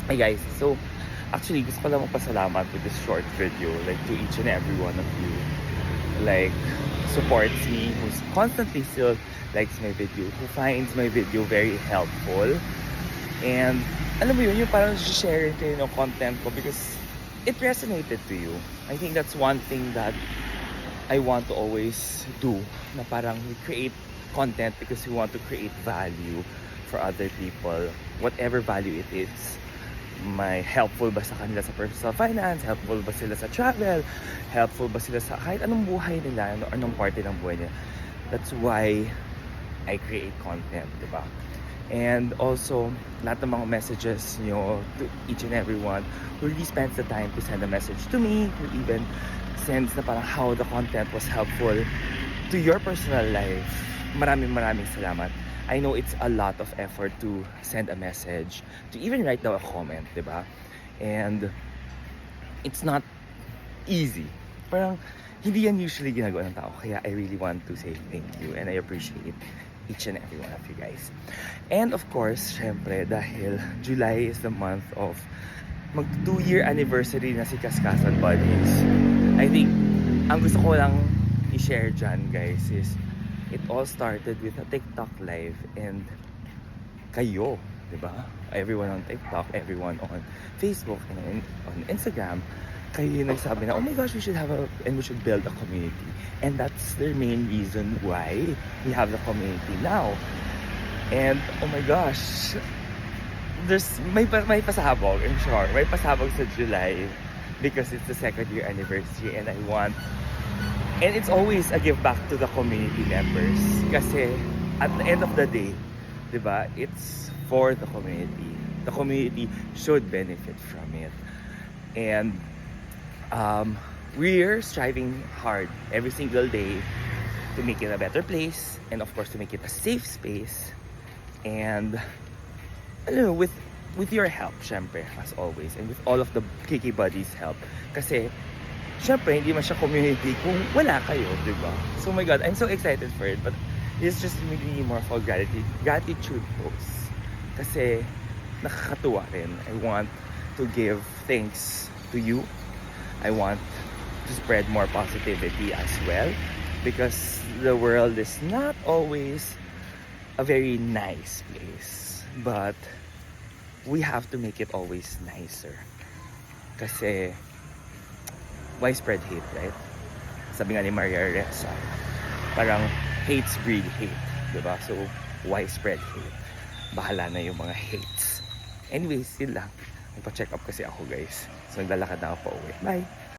Hi guys, so actually gusto ko lang magpasalamat with this short video, like to each and every one of you, like supports me, who's constantly still likes my video, who finds my video very helpful. And alam mo yun, yung parang share kayo ng content ko because it resonated to you. I think that's one thing that I want to always do, na parang we create content because we want to create value for other people, whatever value it is. May helpful ba sa kanila sa personal finance, helpful ba sila sa travel, helpful ba sila sa kahit anong buhay nila, anong parte ng buhay nila. That's why I create content, di ba? And also, lahat ng mga messages nyo to each and everyone who really spends the time to send a message to me, who even sends na parang how the content was helpful to your personal life. Maraming salamat. I know it's a lot of effort to send a message, to even write down a comment, di ba? And it's not easy. Parang hindi yan usually ginagawa ng tao. Kaya I really want to say thank you and I appreciate each and every one of you guys. And of course, syempre, dahil July is the month of mag 2-year anniversary na si Kaskasan Buddies. I think, ang gusto ko lang i-share dyan, guys, is it all started with a TikTok live and kayo, di ba? Everyone on TikTok, everyone on Facebook and on Instagram, kayo yung nagsabi na, oh my gosh, we should build a community. And that's the main reason why we have the community now. And oh my gosh, may pasabog, I'm sure. May pasabog sa July because it's the 2nd year anniversary and and it's always a give back to the community members. Kasi at the end of the day, di ba, it's for the community. The community should benefit from it. And we're striving hard every single day to make it a better place and of course to make it a safe space. And with your help, syempre, as always, and with all of the KK Buddies help. Kasi syempre, hindi man siya community kung wala kayo, di ba? So, my God, I'm so excited for it. But it's just really more for gratitude post. Kasi, nakakatuwa rin. I want to give thanks to you. I want to spread more positivity as well. Because the world is not always a very nice place. But, we have to make it always nicer. Kasi, why spread hate, right? Sabi nga ni Maria Ressa, parang hates breed hate, diba? So, why spread hate? Bahala na yung mga hates. Anyways, yun lang. Magpa-check up kasi ako, guys. So, naglalakad na ako pa uwi. Bye!